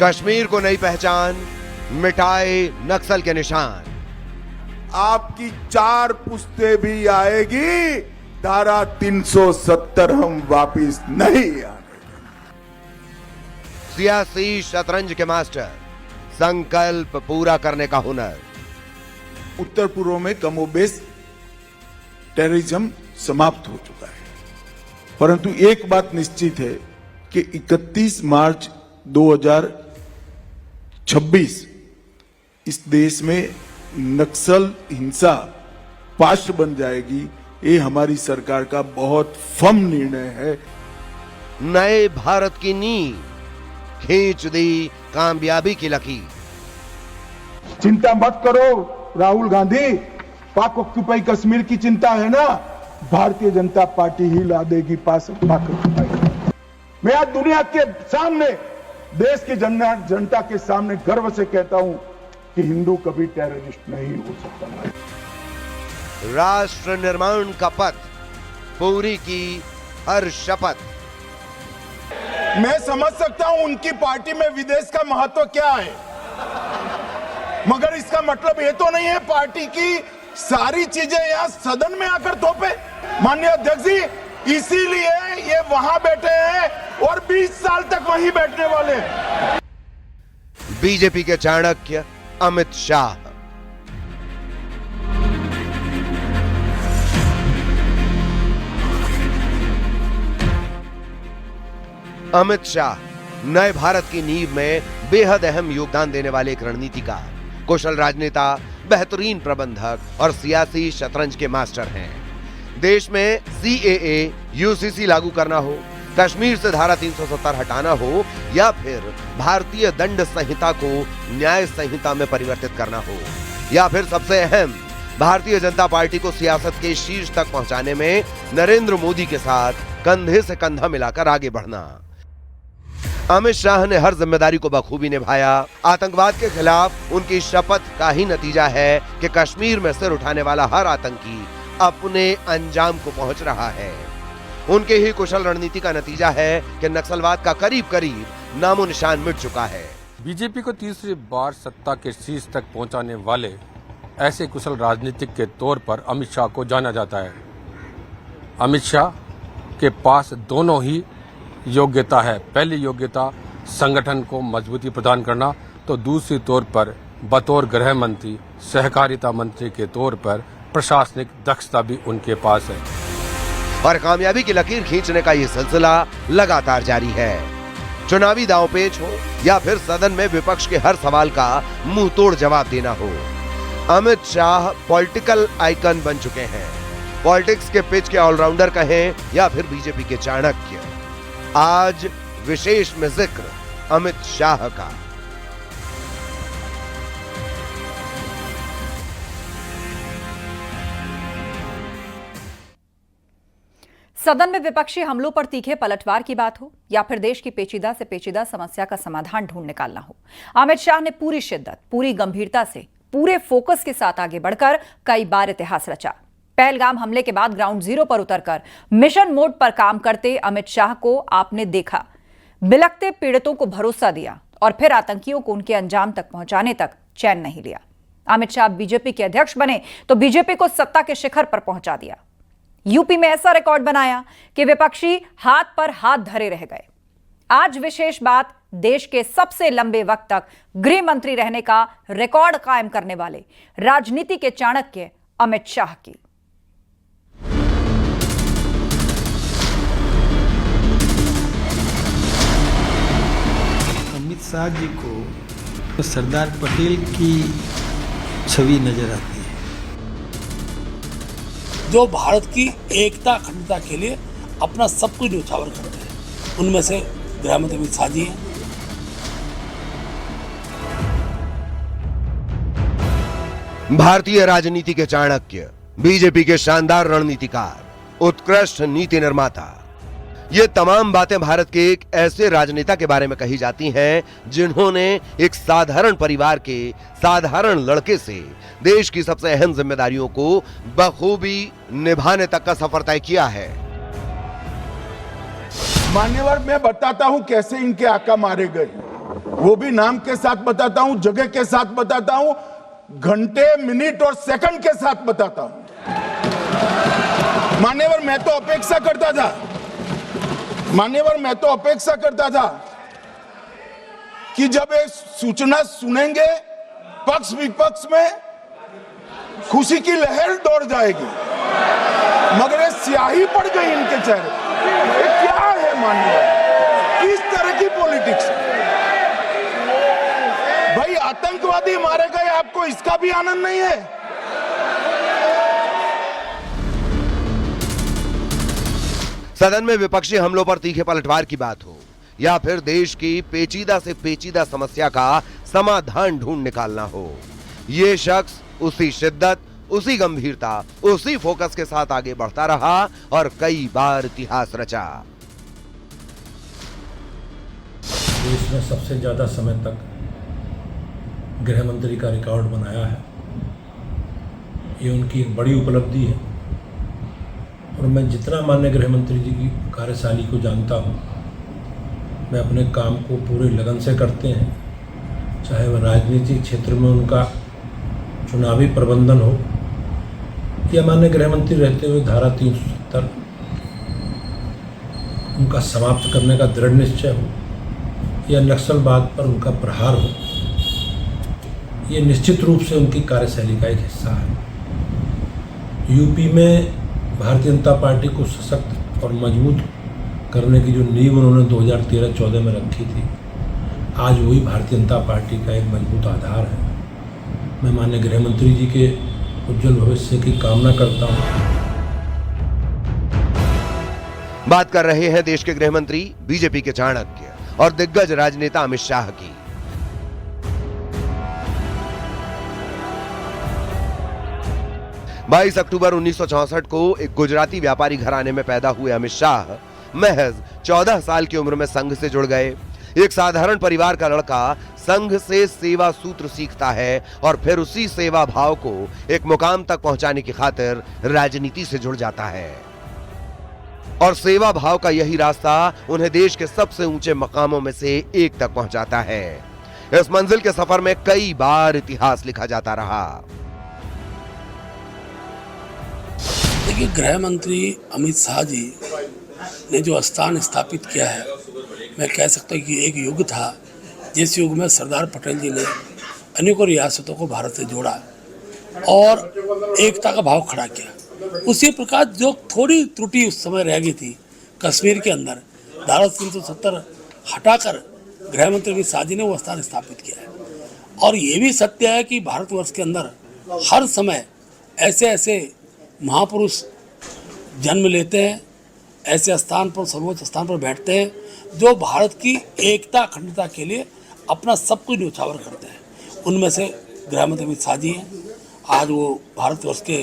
कश्मीर को नई पहचान, मिटाए नक्सल के निशान। आपकी 4 पुश्ते भी आएगी, धारा 370 हम वापिस नहीं आने। सियासी शतरंज के मास्टर, संकल्प पूरा करने का हुनर। उत्तर पूर्व में कमोबेश टेररिज्म समाप्त हो चुका है, परंतु एक बात निश्चित है कि 31 मार्च 2026 इस देश में नक्सल हिंसा पाश बन जाएगी। ये हमारी सरकार का बहुत फर्म निर्णय है। नए भारत की नींव खींच दी कामयाबी की लकीर। चिंता मत करो राहुल गांधी, पाक ऑक्युपाई कश्मीर की चिंता है ना, भारतीय जनता पार्टी ही ला देगी पाक ऑक्युपाई। मैं आज दुनिया के सामने, देश की जनता के सामने गर्व से कहता हूं कि हिंदू कभी टेररिस्ट नहीं हो सकता। राष्ट्र निर्माण का पथ, पूरी की हर शपथ। मैं समझ सकता हूं उनकी पार्टी में विदेश का महत्व क्या है, मगर इसका मतलब ये तो नहीं है पार्टी की सारी चीजें यहां सदन में आकर थोपे। माननीय अध्यक्ष जी, इसीलिए ये वहां बैठे हैं और 20 साल तक वहीं बैठने वाले। बीजेपी के चाणक्य अमित शाह। अमित शाह नए भारत की नींव में बेहद अहम योगदान देने वाले एक रणनीतिकार, कुशल राजनेता, बेहतरीन प्रबंधक और सियासी शतरंज के मास्टर हैं। देश में CAA, UCC लागू करना हो, कश्मीर से धारा 370 हटाना हो या फिर भारतीय दंड संहिता को न्याय संहिता में परिवर्तित करना हो, या फिर सबसे अहम भारतीय जनता पार्टी को सियासत के शीर्ष तक पहुंचाने में नरेंद्र मोदी के साथ कंधे से कंधा मिलाकर आगे बढ़ना, अमित शाह ने हर जिम्मेदारी को बखूबी निभाया। आतंकवाद के खिलाफ उनकी शपथ का ही नतीजा है कि कश्मीर में सिर उठाने वाला हर आतंकी अपने अंजाम को पहुंच रहा है। उनके ही कुशल रणनीति का नतीजा है कि नक्सलवाद का करीब करीब नामो निशान मिट चुका है। बीजेपी को तीसरी बार सत्ता के शीर्ष तक पहुंचाने वाले ऐसे कुशल राजनीतिक के तौर पर अमित शाह को जाना जाता है। अमित शाह के पास दोनों ही योग्यता है। पहली योग्यता संगठन को मजबूती प्रदान करना, तो दूसरी तौर पर बतौर गृह मंत्री, सहकारिता मंत्री के तौर पर प्रशासनिक दक्षता भी उनके पास है। और कामयाबी की लकीर खींचने का ये सिलसिला लगातार जारी है। चुनावी दांवपेच हो या फिर सदन में विपक्ष के हर सवाल का मुंह तोड़ जवाब देना हो, अमित शाह पॉलिटिकल आइकन बन चुके हैं। पॉलिटिक्स के पिच के ऑलराउंडर कहें या फिर बीजेपी के चाणक्य। आज विशेष में जिक्र अमित शाह का। सदन में विपक्षी हमलों पर तीखे पलटवार की बात हो या फिर देश की पेचीदा से पेचीदा समस्या का समाधान ढूंढ निकालना हो, अमित शाह ने पूरी शिद्दत, पूरी गंभीरता से, पूरे फोकस के साथ आगे बढ़कर कई बार इतिहास रचा। पहलगाम हमले के बाद ग्राउंड जीरो पर उतरकर मिशन मोड पर काम करते अमित शाह को आपने देखा। बिलखते पीड़ितों को भरोसा दिया और फिर आतंकियों को उनके अंजाम तक पहुंचाने तक चैन नहीं लिया। अमित शाह बीजेपी के अध्यक्ष बने तो बीजेपी को सत्ता के शिखर पर पहुंचा दिया। यूपी में ऐसा रिकॉर्ड बनाया कि विपक्षी हाथ पर हाथ धरे रह गए। आज विशेष बात देश के सबसे लंबे वक्त तक गृह मंत्री रहने का रिकॉर्ड कायम करने वाले राजनीति के चाणक्य अमित शाह की। अमित शाह जी को तो सरदार पटेल की छवि नजर आती है, जो भारत की एकता अखंडता के लिए अपना सब कुछ न्यौछावर करते हैं। उनमें से गृहमंत्री अमित शाह जी हैं। भारतीय राजनीति के चाणक्य, बीजेपी के शानदार रणनीतिकार, उत्कृष्ट नीति निर्माता। ये तमाम बातें भारत के एक ऐसे राजनेता के बारे में कही जाती हैं जिन्होंने एक साधारण परिवार के साधारण लड़के से देश की सबसे अहम जिम्मेदारियों को बखूबी निभाने तक का सफर तय किया है। मान्यवर, मैं बताता हूं कैसे इनके आका मारे गए। वो भी नाम के साथ बताता हूं, जगह के साथ बताता हूं, घंटे, मिनट और सेकंड के साथ बताता हूं। मान्यवर, मैं तो अपेक्षा करता था कि जब एक सूचना सुनेंगे पक्ष विपक्ष में खुशी की लहर दौड़ जाएगी, मगर ये स्याही पड़ गई इनके चेहरे। ये क्या है मान्यवर, किस तरह की पॉलिटिक्स? भाई आतंकवादी मारे गए, आपको इसका भी आनंद नहीं है? सदन में विपक्षी हमलों पर तीखे पलटवार की बात हो या फिर देश की पेचीदा से पेचीदा समस्या का समाधान ढूंढ निकालना हो, ये शख्स उसी शिद्दत, उसी गंभीरता, उसी फोकस के साथ आगे बढ़ता रहा और कई बार इतिहास रचा। देश में सबसे ज्यादा समय तक गृह मंत्री का रिकॉर्ड बनाया है, ये उनकी एक बड़ी उपलब्धि है। और मैं जितना माननीय गृह मंत्री जी की कार्यशैली को जानता हूँ, मैं अपने काम को पूरे लगन से करते हैं, चाहे वह राजनीतिक क्षेत्र में उनका चुनावी प्रबंधन हो या माननीय गृह मंत्री रहते हुए धारा 370 उनका समाप्त करने का दृढ़ निश्चय हो या नक्सलवाद पर उनका प्रहार हो, ये निश्चित रूप से उनकी कार्यशैली का एक हिस्सा है। यूपी में भारतीय जनता पार्टी को सशक्त और मजबूत करने की जो नींव उन्होंने 2013-14 में रखी थी, आज वही भारतीय जनता पार्टी का एक मजबूत आधार है। मैं माननीय गृह मंत्री जी के उज्जवल भविष्य की कामना करता हूँ। बात कर रहे हैं देश के गृह मंत्री, बीजेपी के चाणक्य और दिग्गज राजनेता अमित शाह की। बाईस अक्टूबर 1964 को एक गुजराती व्यापारी घराने में पैदा हुए अमित शाह महज 14 साल की उम्र में संघ से जुड़ गए। एक साधारण परिवार का लड़का संघ से सेवा सूत्र सीखता है और फिर उसी सेवा भाव को एक मुकाम तक पहुंचाने की खातिर राजनीति से जुड़ जाता है। और सेवा भाव का यही रास्ता उन्हें देश के सबसे ऊंचे मकामों में से एक तक पहुंचाता है। इस मंजिल के सफर में कई बार इतिहास लिखा जाता रहा। देखिए, गृह मंत्री अमित शाह जी ने जो स्थान स्थापित किया है, मैं कह सकता हूँ कि एक युग था जिस युग में सरदार पटेल जी ने अनेकों रियासतों को भारत से जोड़ा और एकता का भाव खड़ा किया। उसी प्रकार जो थोड़ी त्रुटि उस समय रह गई थी कश्मीर के अंदर, धारा 370 हटाकर गृह मंत्री अमित शाह जी ने वो स्थान स्थापित किया है। और ये भी सत्य है कि भारतवर्ष के अंदर हर समय ऐसे ऐसे महापुरुष जन्म लेते हैं, ऐसे स्थान पर, सर्वोच्च स्थान पर बैठते हैं जो भारत की एकता अखंडता के लिए अपना सब कुछ न्यौछावर करते हैं। उनमें से गृह मंत्री अमित शाह जी हैं। आज वो भारतवर्ष के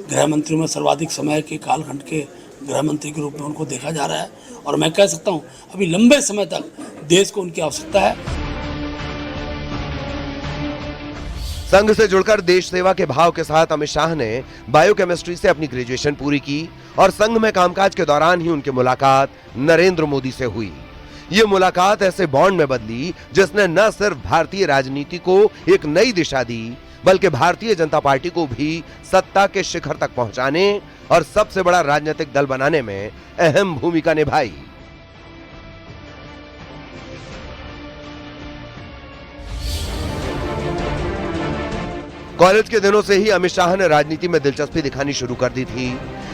गृह मंत्रियों में सर्वाधिक समय के कालखंड के गृह मंत्री के रूप में उनको देखा जा रहा है और मैं कह सकता हूँ अभी लंबे समय तक देश को उनकी आवश्यकता है। संघ से जुड़कर देश सेवा के भाव के साथ अमित शाह ने बायोकेमिस्ट्री से अपनी ग्रेजुएशन पूरी की और संघ में कामकाज के दौरान ही उनकी मुलाकात नरेंद्र मोदी से हुई। ये मुलाकात ऐसे बॉन्ड में बदली जिसने न सिर्फ भारतीय राजनीति को एक नई दिशा दी, बल्कि भारतीय जनता पार्टी को भी सत्ता के शिखर तक पहुंचाने और सबसे बड़ा राजनीतिक दल बनाने में अहम भूमिका निभाई। कॉलेज के दिनों से ही अमित शाह ने राजनीति में दिलचस्पी दिखानी शुरू कर दी थी।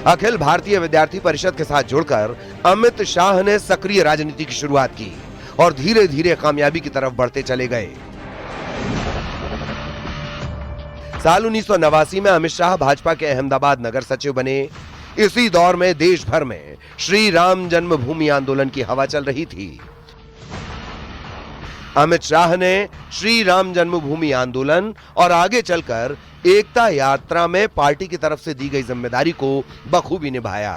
अखिल भारतीय विद्यार्थी परिषद के साथ जुड़कर अमित शाह ने सक्रिय राजनीति की शुरुआत की और धीरे धीरे कामयाबी की तरफ बढ़ते चले गए। साल 1989 में अमित शाह भाजपा के अहमदाबाद नगर सचिव बने। इसी दौर में देश भर में श्री राम जन्मभूमि आंदोलन की हवा चल रही थी। अमित शाह ने श्री राम जन्मभूमि आंदोलन और आगे चलकर एकता यात्रा में पार्टी की तरफ से दी गई जिम्मेदारी को बखूबी निभाया।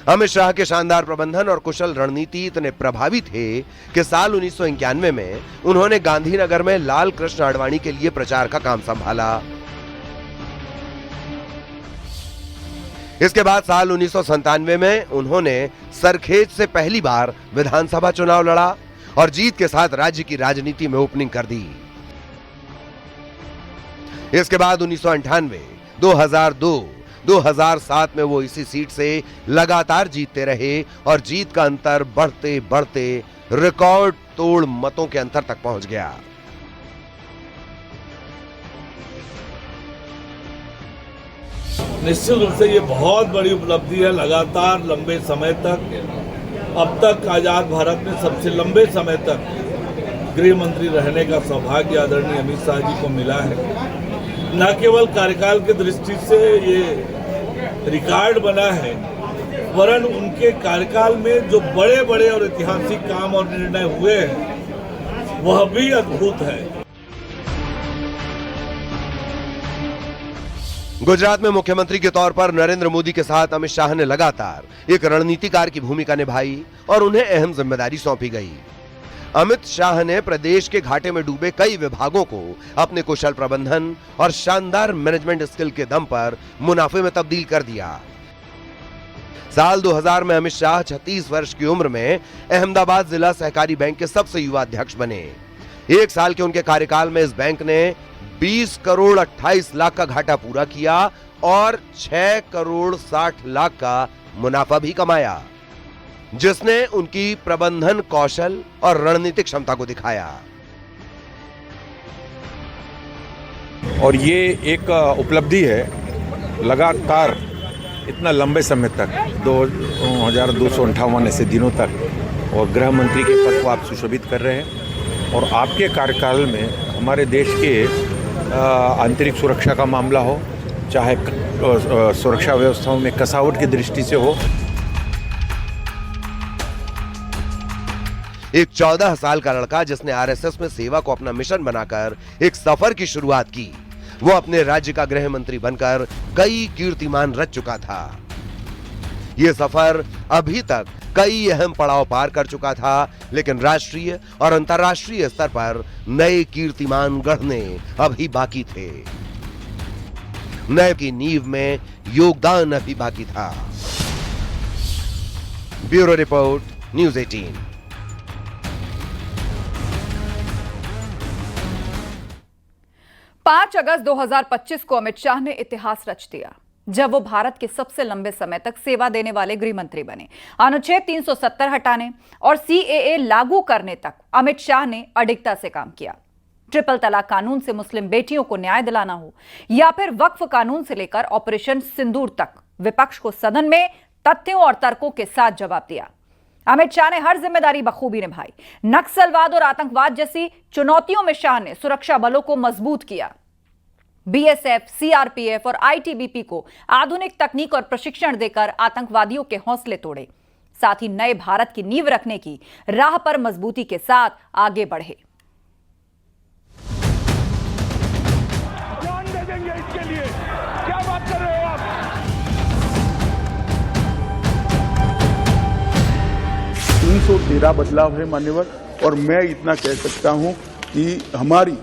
अमित शाह के शानदार प्रबंधन और कुशल रणनीति इतने प्रभावी थे कि साल 1991 में उन्होंने गांधीनगर में लाल कृष्ण आडवाणी के लिए प्रचार का काम संभाला। इसके बाद साल 1997 में उन्होंने सरखेज से पहली बार विधानसभा चुनाव लड़ा और जीत के साथ राज्य की राजनीति में ओपनिंग कर दी। इसके बाद 1998, 2002, 2007 में वो इसी सीट से लगातार जीतते रहे और जीत का अंतर बढ़ते बढ़ते रिकॉर्ड तोड़ मतों के अंतर तक पहुंच गया। निश्चित रूप से ये बहुत बड़ी उपलब्धि है। लगातार लंबे समय तक, अब तक आजाद भारत में सबसे लंबे समय तक गृह मंत्री रहने का सौभाग्य आदरणीय अमित शाह जी को मिला है। न केवल कार्यकाल की दृष्टि से ये रिकॉर्ड बना है, वरन उनके कार्यकाल में जो बड़े बड़े और ऐतिहासिक काम और निर्णय हुए हैं वह भी अद्भुत है। गुजरात में मुख्यमंत्री के तौर पर नरेंद्र मोदी के साथ अमित शाह ने लगातार एक रणनीतिकार की भूमिका निभाई और उन्हें अहम जिम्मेदारी सौंपी गई। अमित शाह ने प्रदेश के घाटे में डूबे कई विभागों को अपने कुशल प्रबंधन और शानदार मैनेजमेंट स्किल के दम पर मुनाफे में तब्दील कर दिया। साल 2000 में अमित शाह 36 वर्ष की उम्र में अहमदाबाद जिला सहकारी बैंक के सबसे युवा अध्यक्ष बने। एक साल के उनके कार्यकाल में इस बैंक ने 20 करोड़ 28 लाख का घाटा पूरा किया और 6 करोड़ 60 लाख का मुनाफा भी कमाया, जिसने उनकी प्रबंधन कौशल और रणनीतिक क्षमता को दिखाया। और ये एक उपलब्धि है, लगातार इतना लंबे समय तक 2258 ऐसे दिनों तक और गृह मंत्री के पद को आप सुशोभित कर रहे हैं। और आपके कार्यकाल में हमारे देश के आंतरिक सुरक्षा का मामला हो, चाहे सुरक्षा व्यवस्थाओं में कसावट की दृष्टि से हो। एक 14 साल का लड़का जिसने आरएसएस में सेवा को अपना मिशन बनाकर एक सफर की शुरुआत की, वो अपने राज्य का गृह मंत्री बनकर कई कीर्तिमान रच चुका था। ये सफर अभी तक कई अहम पड़ाव पार कर चुका था, लेकिन राष्ट्रीय और अंतर्राष्ट्रीय स्तर पर नए कीर्तिमान गढ़ने अभी बाकी थे। नए की नींव में योगदान अभी बाकी था। Bureau report, news 18। पांच अगस्त 2025 को अमित शाह ने इतिहास रच दिया जब वो भारत के सबसे लंबे समय तक सेवा देने वाले गृह मंत्री बने। अनुच्छेद 370 हटाने और सीएए लागू करने तक अमित शाह ने अडिगता से काम किया। ट्रिपल तलाक कानून से मुस्लिम बेटियों को न्याय दिलाना हो या फिर वक्फ कानून से लेकर ऑपरेशन सिंदूर तक, विपक्ष को सदन में तथ्यों और तर्कों के साथ जवाब दिया। अमित शाह ने हर जिम्मेदारी बखूबी निभाई। नक्सलवाद और आतंकवाद जैसी चुनौतियों में शाह ने सुरक्षा बलों को मजबूत किया। बीएसएफ, सीआरपीएफ और आईटीबीपी को आधुनिक तकनीक और प्रशिक्षण देकर आतंकवादियों के हौसले तोड़े। साथ ही नए भारत की नींव रखने की राह पर मजबूती के साथ आगे बढ़े। जान दे देंगे इसके लिए, क्या बात कर रहे हो आप? 313 बदलाव है मान्यवर, और मैं इतना कह सकता हूं कि हमारी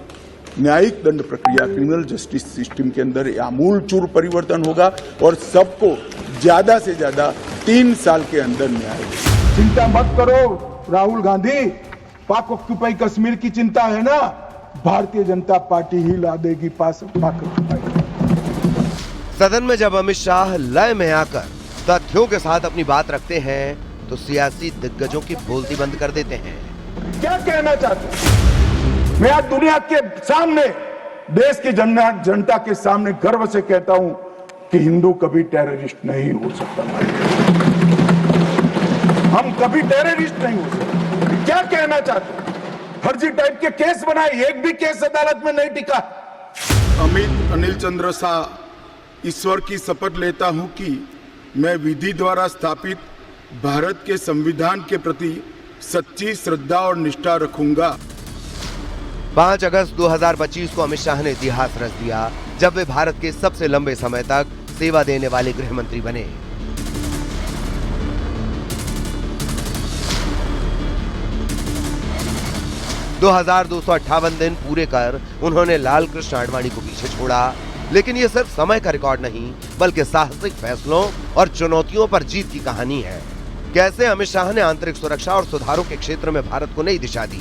न्यायिक दंड प्रक्रिया, क्रिमिनल जस्टिस सिस्टम के अंदर आमूल चूर परिवर्तन होगा और सबको ज्यादा से ज्यादा 3 साल के अंदर न्याय। चिंता मत करो राहुल गांधी, पाक ऑक्युपाई कश्मीर की चिंता है ना, भारतीय जनता पार्टी ही ला देगी पाक ऑक्युपाई। सदन में जब अमित शाह लय में आकर तथ्यों के साथ अपनी बात रखते हैं तो सियासी दिग्गजों की बोलती बंद कर देते हैं। क्या कहना चाहते हैं? मैं आज दुनिया के सामने, देश की जनता के सामने गर्व से कहता हूं कि हिंदू कभी टेररिस्ट नहीं हो सकता। हम कभी टेररिस्ट नहीं हो सकते। क्या कहना चाहते हैं? फर्जी टाइप के केस बनाए, एक भी केस अदालत में नहीं टिका। अमित अनिल चंद्र शाह, ईश्वर की शपथ लेता हूं कि मैं विधि द्वारा स्थापित भारत के संविधान के प्रति सच्ची श्रद्धा और निष्ठा रखूंगा। 5 अगस्त 2025 को अमित शाह ने इतिहास रच दिया जब वे भारत के सबसे लंबे समय तक सेवा देने वाले गृह मंत्री बने। दो 2258 दिन पूरे कर उन्होंने लाल कृष्ण आडवाणी को पीछे छोड़ा लेकिन ये सिर्फ समय का रिकॉर्ड नहीं, बल्कि साहसिक फैसलों और चुनौतियों पर जीत की कहानी है। कैसे अमित शाह ने आंतरिक सुरक्षा और सुधारों के क्षेत्र में भारत को नई दिशा दी।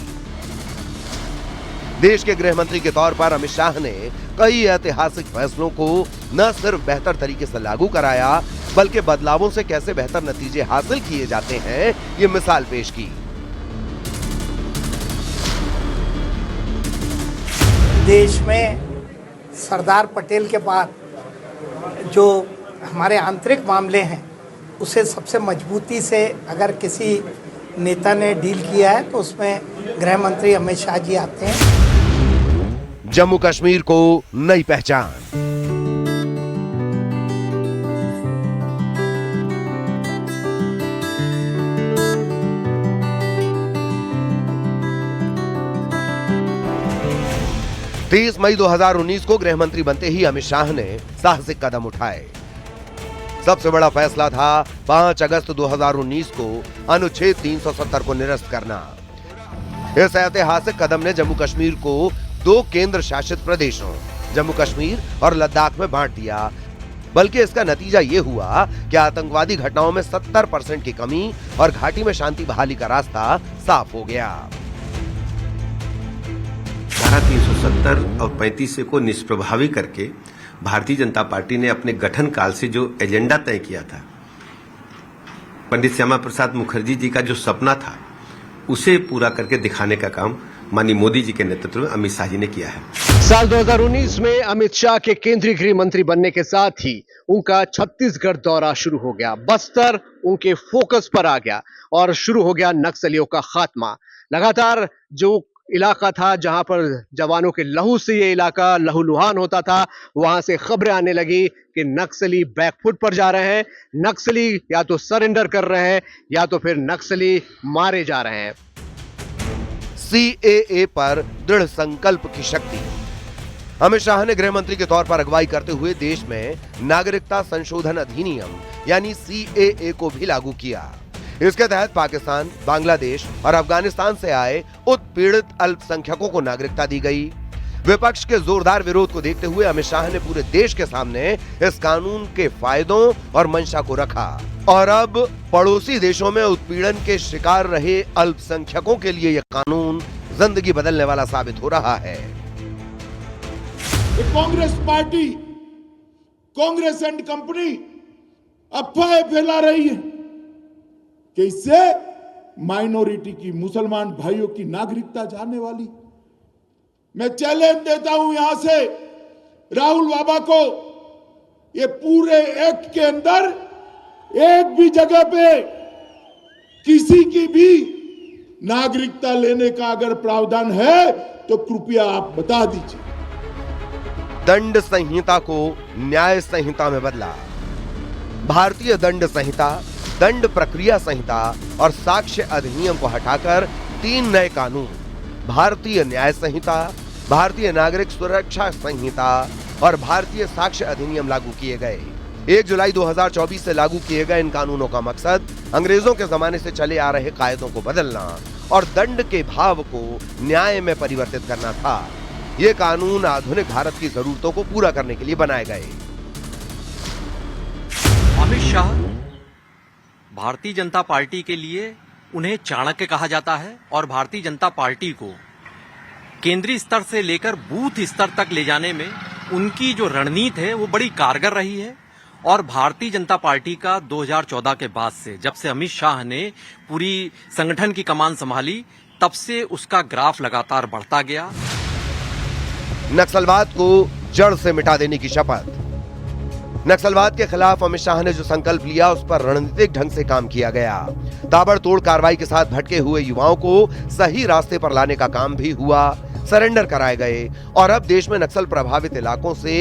देश के गृह मंत्री के तौर पर अमित शाह ने कई ऐतिहासिक फैसलों को न सिर्फ बेहतर तरीके से लागू कराया, बल्कि बदलावों से कैसे बेहतर नतीजे हासिल किए जाते हैं, ये मिसाल पेश की। देश में सरदार पटेल के बाद जो हमारे आंतरिक मामले हैं उसे सबसे मजबूती से अगर किसी नेता ने डील किया है तो उसमें गृह मंत्री अमित शाह जी आते हैं। जम्मू कश्मीर को नई पहचान। तीस मई 2019 को गृह मंत्री बनते ही अमित शाह ने साहसिक कदम उठाए। सबसे बड़ा फैसला था 5 अगस्त 2019 को अनुच्छेद 370 को निरस्त करना। इस ऐतिहासिक कदम ने जम्मू कश्मीर को 2 केंद्र शासित प्रदेशों जम्मू कश्मीर और लद्दाख में बांट दिया। बल्कि इसका नतीजा यह हुआ कि आतंकवादी घटनाओं में 70% की कमी और घाटी में शांति बहाली का रास्ता साफ हो गया। धारा 370 और 35 को निष्प्रभावी करके भारतीय जनता पार्टी ने अपने गठन काल से जो एजेंडा तय किया था, पंडित श्यामा प्रसाद मुखर्जी जी का जो सपना था, उसे पूरा करके दिखाने का काम माननीय मोदी जी के नेतृत्व में अमित शाह जी ने किया है। साल 2019 में अमित शाह के केंद्रीय गृह मंत्री बनने के साथ ही उनका छत्तीसगढ़ दौरा शुरू हो गया। बस्तर उनके फोकस पर आ गया और शुरू हो गया नक्सलियों का खात्मा। लगातार जो इलाका था जहां पर जवानों के लहू से ये इलाका लहूलुहान होता था, वहां से खबरें आने लगी कि नक्सली बैकफुट पर जा रहे हैं, नक्सली या तो सरेंडर कर रहे हैं या तो फिर नक्सली मारे जा रहे हैं। सीएए पर दृढ़ संकल्प की शक्ति। अमित शाह ने गृह मंत्री के तौर पर अगुवाई करते हुए देश में नागरिकता संशोधन अधिनियम यानी सीएए को भी लागू किया। इसके तहत पाकिस्तान, बांग्लादेश और अफगानिस्तान से आए उत्पीड़ित अल्पसंख्यकों को नागरिकता दी गई। विपक्ष के जोरदार विरोध को देखते हुए अमित शाह ने पूरे देश के सामने इस कानून के फायदों और मंशा को रखा और अब पड़ोसी देशों में उत्पीड़न के शिकार रहे अल्पसंख्यकों के लिए यह कानून जिंदगी बदलने वाला साबित हो रहा है। Congress party, Congress and company अफवाहें फैला रही है कि इससे माइनॉरिटी की, मुसलमान भाइयों की नागरिकता जाने वाली। मैं चैलेंज देता हूं यहां से राहुल बाबा को, ये पूरे एक्ट के अंदर एक भी जगह पे किसी की भी नागरिकता लेने का अगर प्रावधान है तो कृपया आप बता दीजिए। दंड संहिता को न्याय संहिता में बदला। भारतीय दंड संहिता, दंड प्रक्रिया संहिता और साक्ष्य अधिनियम को हटाकर 3 नए कानून, भारतीय न्याय संहिता, भारतीय नागरिक सुरक्षा संहिता और भारतीय साक्ष्य अधिनियम लागू किए गए। 1 जुलाई 2024 से लागू किए गए इन कानूनों का मकसद अंग्रेजों के जमाने से चले आ रहे कायदों को बदलना और दंड के भाव को न्याय में परिवर्तित करना था। ये कानून आधुनिक भारत की जरूरतों को पूरा करने के लिए बनाए गए। अमित शाह भारतीय जनता पार्टी के लिए उन्हें चाणक्य कहा जाता है और भारतीय जनता पार्टी को केंद्रीय स्तर से लेकर बूथ स्तर तक ले जाने में उनकी जो रणनीति है वो बड़ी कारगर रही है। और भारतीय जनता पार्टी का 2014 के बाद से, जब से अमित शाह ने पूरी संगठन की कमान संभाली, तब से उसका ग्राफ लगातार बढ़ता गया। नक्सलवाद को जड़ से मिटा देने की शपथ। नक्सलवाद के खिलाफ अमित शाह ने जो संकल्प लिया उस पर रणनीतिक ढंग से काम किया गया। ताबड़तोड़ कार्रवाई के साथ भटके हुए युवाओं को सही रास्ते पर लाने का काम भी हुआ, सरेंडर कराए गए और अब देश में नक्सल प्रभावित इलाकों से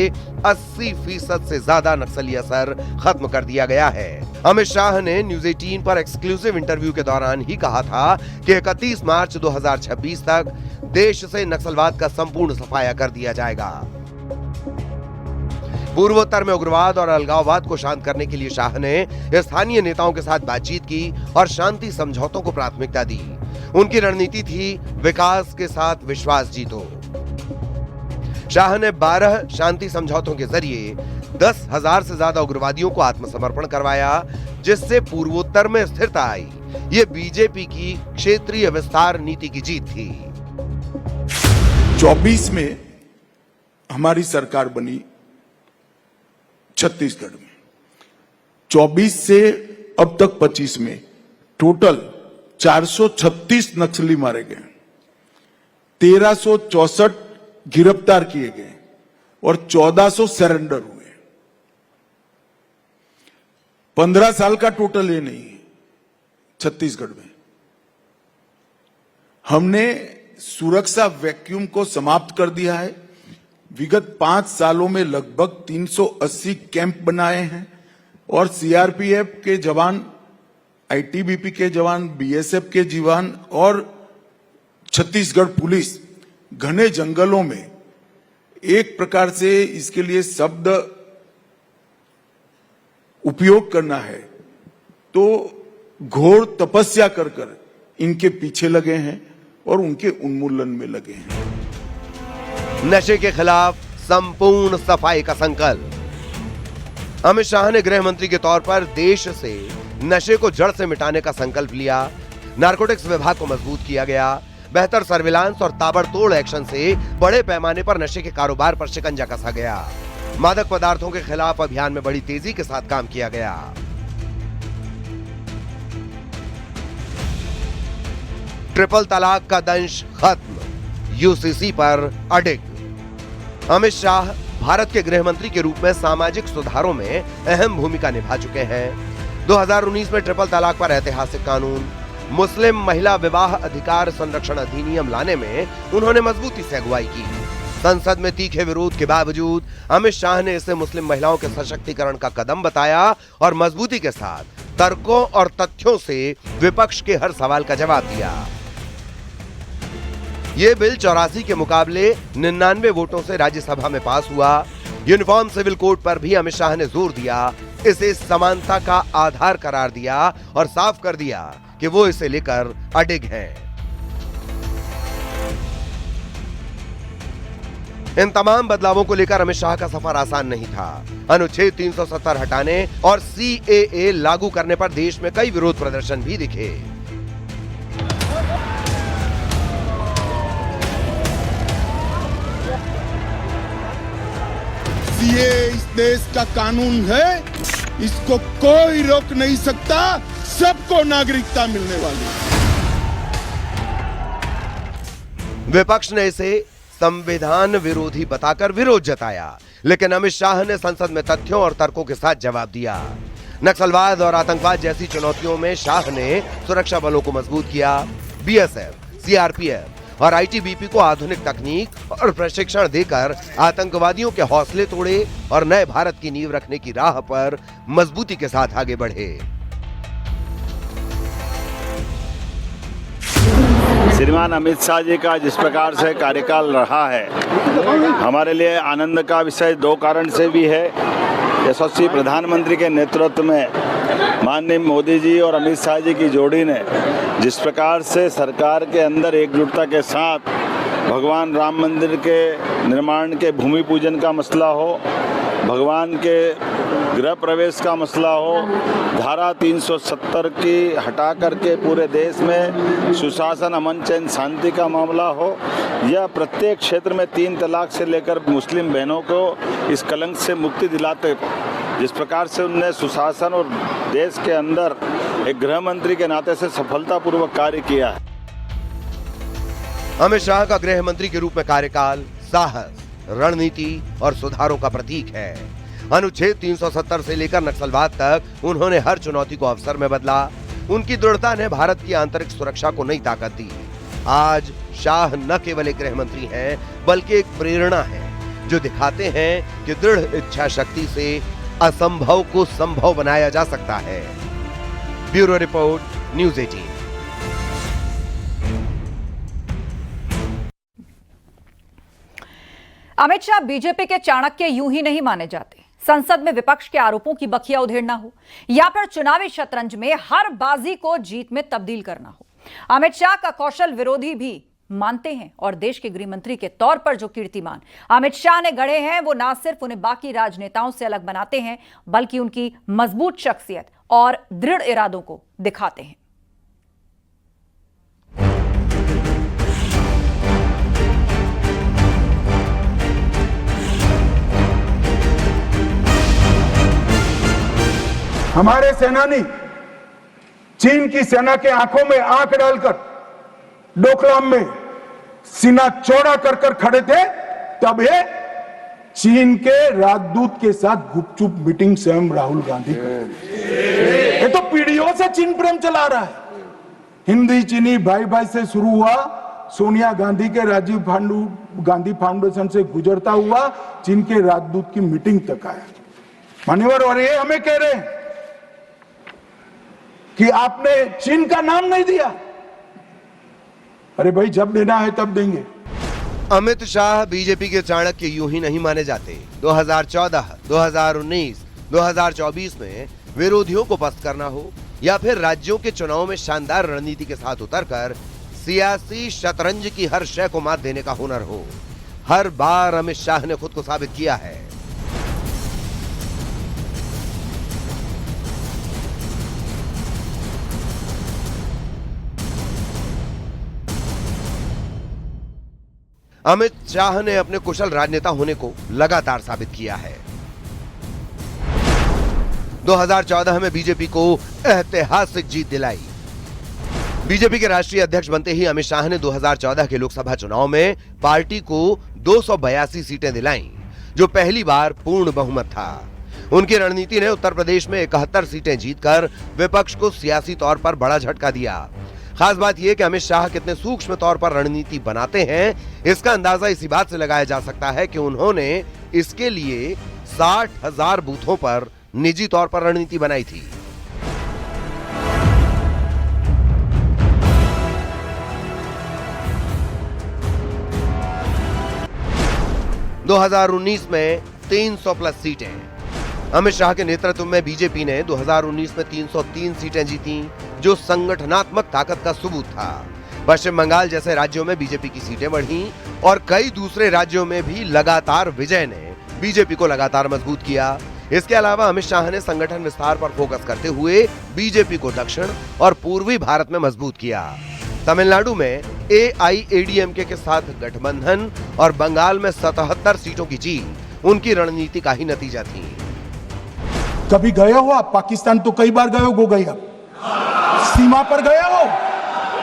80% से ज्यादा नक्सली असर खत्म कर दिया गया है। अमित शाह ने न्यूज 18 पर एक्सक्लूसिव इंटरव्यू के दौरान ही कहा था कि 31 मार्च 2026 तक देश से नक्सलवाद का संपूर्ण सफाया कर दिया जाएगा। पूर्वोत्तर में उग्रवाद और अलगाववाद को शांत करने के लिए शाह ने स्थानीय नेताओं के साथ बातचीत की और शांति समझौतों को प्राथमिकता दी। उनकी रणनीति थी विकास के साथ विश्वास जीतो। शाह ने 12 शांति समझौतों के जरिए 10,000 से ज्यादा उग्रवादियों को आत्मसमर्पण करवाया, जिससे पूर्वोत्तर में स्थिरता आई। ये बीजेपी की क्षेत्रीय विस्तार नीति की जीत थी। 24 में हमारी सरकार बनी छत्तीसगढ़ में। 24 से अब तक 25 में टोटल 436 नक्सली मारे गए, 1364 गिरफ्तार किए गए और 1400 सरेंडर हुए। 15 साल का टोटल ये नहीं है। छत्तीसगढ़ में हमने सुरक्षा वैक्यूम को समाप्त कर दिया है। विगत 5 सालों में लगभग 380 कैंप बनाए हैं और सीआरपीएफ के जवान, आईटीबीपी के जवान, बीएसएफ के जवान और छत्तीसगढ़ पुलिस घने जंगलों में, एक प्रकार से इसके लिए शब्द उपयोग करना है तो घोर तपस्या कर इनके पीछे लगे हैं और उनके उन्मूलन में लगे हैं। नशे के खिलाफ संपूर्ण सफाई का संकल्प। अमित शाह ने गृह मंत्री के तौर पर देश से नशे को जड़ से मिटाने का संकल्प लिया। नारकोटिक्स विभाग को मजबूत किया गया। बेहतर सर्विलांस और ताबड़तोड़ एक्शन से बड़े पैमाने पर नशे के कारोबार पर शिकंजा कसा गया। मादक पदार्थों के खिलाफ अभियान में बड़ी तेजी के साथ काम किया गया। ट्रिपल तलाक का दंश खत्म, यूसीसी पर अडिग। अमित शाह भारत के गृह मंत्री के रूप में सामाजिक सुधारों में अहम भूमिका निभा चुके हैं। 2019 में ट्रिपल तलाक पर ऐतिहासिक कानून, मुस्लिम महिला विवाह अधिकार संरक्षण अधिनियम लाने में उन्होंने मजबूती से अगुवाई की। संसद में तीखे विरोध के बावजूद अमित शाह ने इसे मुस्लिम महिलाओं के सशक्तिकरण का कदम बताया और मजबूती के साथ तर्कों और तथ्यों से विपक्ष के हर सवाल का जवाब दिया। ये बिल 84 के मुकाबले 99 वोटों से राज्यसभा में पास हुआ। यूनिफॉर्म सिविल कोड पर भी अमित शाह ने जोर दिया, इसे समानता का आधार करार दिया और साफ कर दिया कि वो इसे लेकर अडिग हैं। इन तमाम बदलावों को लेकर अमित शाह का सफर आसान नहीं था। अनुच्छेद 370 हटाने और सीएए लागू करने पर देश में कई विरोध प्रदर्शन भी दिखे। ये इस देश का कानून है, इसको कोई रोक नहीं सकता, सबको नागरिकता मिलने वाली। विपक्ष ने इसे संविधान विरोधी बताकर विरोध जताया, लेकिन अमित शाह ने संसद में तथ्यों और तर्कों के साथ जवाब दिया। नक्सलवाद और आतंकवाद जैसी चुनौतियों में शाह ने सुरक्षा बलों को मजबूत किया। बीएसएफ, सीआरपीएफ और आईटीबीपी को आधुनिक तकनीक और प्रशिक्षण देकर आतंकवादियों के हौसले तोड़े और नए भारत की नींव रखने की राह पर मजबूती के साथ आगे बढ़े। श्रीमान अमित शाह जी का जिस प्रकार से कार्यकाल रहा है, हमारे लिए आनंद का विषय दो कारण से भी है। यशस्वी प्रधानमंत्री के नेतृत्व में माननीय मोदी जी और अमित शाह जी की जोड़ी ने जिस प्रकार से सरकार के अंदर एकजुटता के साथ भगवान राम मंदिर के निर्माण के भूमि पूजन का मसला हो, भगवान के गृह प्रवेश का मसला हो, धारा 370 की हटा करके पूरे देश में सुशासन, अमन, चैन, शांति का मामला हो, या प्रत्येक क्षेत्र में 3 तलाक से लेकर मुस्लिम बहनों को इस कलंक से मुक्ति दिलाते, जिस प्रकार से उनने सुशासन और देश के अंदर एक गृह मंत्री के नाते से सफलतापूर्वक कार्य किया है। अमित शाह का गृह मंत्री के रूप में कार्यकाल साहस, रणनीति और सुधारों का प्रतीक है। अनुच्छेद 370 से लेकर नक्सलवाद तक उन्होंने हर चुनौती को अवसर में बदला। उनकी दृढ़ता ने भारत की आंतरिक सुरक्षा को नई ताकत दी। आज शाह न केवल एक गृह मंत्री हैं, बल्कि एक प्रेरणा है, जो दिखाते हैं कि दृढ़ इच्छा शक्ति से असंभव को संभव बनाया जा सकता है। Bureau report, news 18। Amit Shah BJP के चाणक्य यूं ही नहीं माने जाते। संसद में विपक्ष के आरोपों की बखिया उधेड़ना हो या फिर चुनावी शतरंज में हर बाजी को जीत में तब्दील करना हो, अमित शाह का कौशल विरोधी भी मानते हैं और देश के गृह मंत्री के तौर पर जो कीर्तिमान अमित शाह ने गढ़े हैं वो ना सिर्फ उन्हें बाकी राजनेताओं से अलग बनाते हैं बल्कि उनकी मजबूत शख्सियत और दृढ़ इरादों को दिखाते हैं। हमारे सेनानी चीन की सेना के आंखों में आंख डालकर डोकलाम में सीना चौड़ा कर खड़े थे, तब ये चीन के राजदूत के साथ गुपचुप मीटिंग स्वयं राहुल गांधी करते। ये तो पीढ़ियों से चीन प्रेम चला रहा है। हिंदी चीनी भाई भाई से शुरू हुआ, सोनिया गांधी के राजीव गांधी फाउंडेशन से गुजरता हुआ चीन के राजदूत की मीटिंग तक आया। मान्यवर, और ये हमें कह रहे हैं कि आपने चीन का नाम नहीं दिया। अरे भाई, जब देना है तब देंगे। अमित शाह बीजेपी के चाणक्य यूं ही नहीं माने जाते। 2014, 2019, 2024 में विरोधियों को पस्त करना हो या फिर राज्यों के चुनाव में शानदार रणनीति के साथ उतरकर सियासी शतरंज की हर शय को मात देने का हुनर हो, हर बार अमित शाह ने खुद को साबित किया है। अमित शाह ने अपने कुशल राजनेता होने को लगातार साबित किया है। 2014 में बीजेपी को ऐतिहासिक जीत दिलाई। बीजेपी के राष्ट्रीय अध्यक्ष बनते ही अमित शाह ने 2014 के लोकसभा चुनाव में पार्टी को 282 सीटें दिलाईं, जो पहली बार पूर्ण बहुमत था। उनकी रणनीति ने उत्तर प्रदेश में 71 सीटें जीतकर विपक्ष को सियासी तौर पर बड़ा झटका दिया। खास बात यह कि अमित शाह कितने सूक्ष्म तौर पर रणनीति बनाते हैं, इसका अंदाजा इसी बात से लगाया जा सकता है कि उन्होंने इसके लिए 60,000 बूथों पर निजी तौर पर रणनीति बनाई थी। (2019) में 300 प्लस सीटें। अमित शाह के नेतृत्व में बीजेपी ने 2019 में 303 सीटें जीती, जो संगठनात्मक ताकत का सबूत था। पश्चिम बंगाल जैसे राज्यों में बीजेपी की सीटें बढ़ी और कई दूसरे राज्यों में भी लगातार विजय ने बीजेपी को लगातार मजबूत किया। इसके अलावा अमित शाह ने संगठन विस्तार पर फोकस करते हुए बीजेपी को दक्षिण और पूर्वी भारत में मजबूत किया। तमिलनाडु में AIADMK के साथ गठबंधन और बंगाल में 77 सीटों की जीत उनकी रणनीति का ही नतीजा थी। कभी गए हो आप पाकिस्तान? तो कई बार गए हो गए आप सीमा पर गए हो?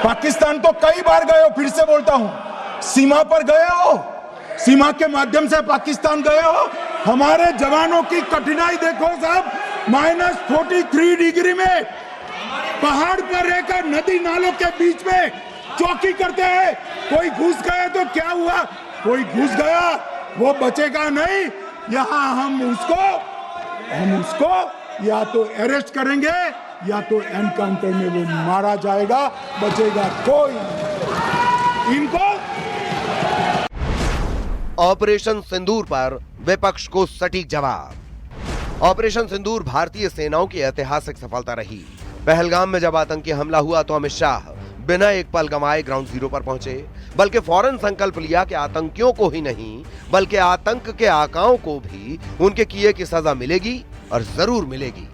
पाकिस्तान तो कई बार गए हो, फिर से बोलता हूं, सीमा पर गए हो, सीमा के माध्यम से पाकिस्तान गए हो। हमारे जवानों की कठिनाई देखो साहब, -43 डिग्री में पहाड़ पर रहकर नदी नालों के बीच में चौकी करते हैं। कोई घुस गया तो क्या हुआ? कोई घुस गया वो बचेगा नहीं। यहां हम उसको या तो अरेस्ट करेंगे या तो एनकाउंटर में वो मारा जाएगा, बचेगा कोई इनको। ऑपरेशन सिंदूर पर विपक्ष को सटीक जवाब। ऑपरेशन सिंदूर भारतीय सेनाओं की ऐतिहासिक सफलता रही। पहलगाम में जब आतंकी हमला हुआ तो अमित शाह बिना एक पल गंवाए ग्राउंड जीरो पर पहुंचे, बल्कि फौरन संकल्प लिया कि आतंकियों को ही नहीं बल्कि आतंक के आकाओं को भी उनके किए की सजा मिलेगी और जरूर मिलेगी।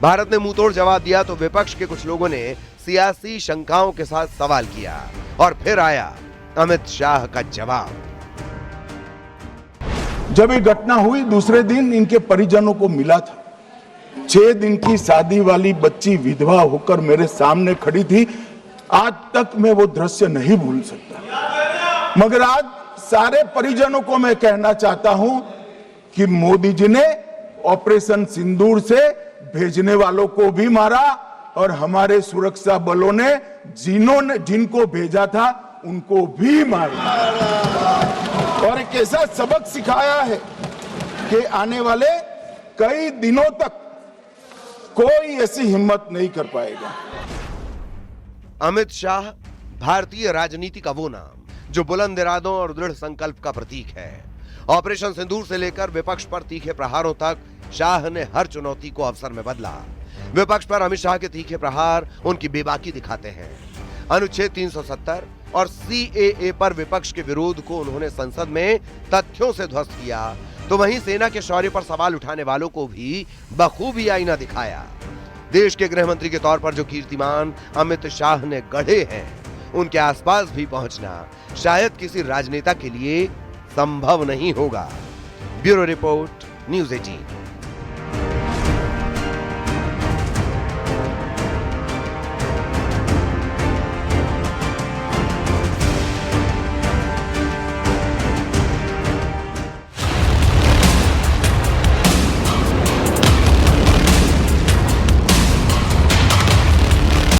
भारत ने मुंहतोड़ जवाब दिया तो विपक्ष के कुछ लोगों ने सियासी शंकाओं के साथ सवाल किया और फिर आया अमित शाह का जवाब। जब ये घटना हुई दूसरे दिन इनके परिजनों को मिला था। 6 दिन की शादी वाली बच्ची विधवा होकर मेरे सामने खड़ी थी। आज तक मैं वो दृश्य नहीं भूल सकता। मगर आज सारे परिजनों को मैं कहना चाहता हूं कि मोदी जी ने ऑपरेशन सिंदूर से भेजने वालों को भी मारा और हमारे सुरक्षा बलों ने जिनको भेजा था उनको भी मारा और एक ऐसा सबक सिखाया है कि आने वाले कई दिनों तक कोई ऐसी हिम्मत नहीं कर पाएगा। अमित शाह भारतीय राजनीति का वो नाम जो बुलंद इरादों और दृढ़ संकल्प का प्रतीक है। ऑपरेशन सिंदूर से लेकर विपक्ष पर तीखे प्रहारों तक शाह ने हर चुनौती को अवसर में बदला। विपक्ष पर अमित शाह के तीखे प्रहार उनकी बेबाकी दिखाते हैं। अनुच्छेद 370 और CAA पर विपक्ष के विरोध को उन्होंने संसद में तथ्यों से ध्वस्त किया, तो वहीं सेना के शौर्य पर सवाल उठाने वालों को भी बखूबी आईना दिखाया। देश के गृह मंत्री के तौर पर जो कीर्तिमान अमित शाह ने गढ़े हैं, उनके आसपास भी पहुंचना शायद किसी राजनेता के लिए संभव नहीं होगा। Bureau report, news 18।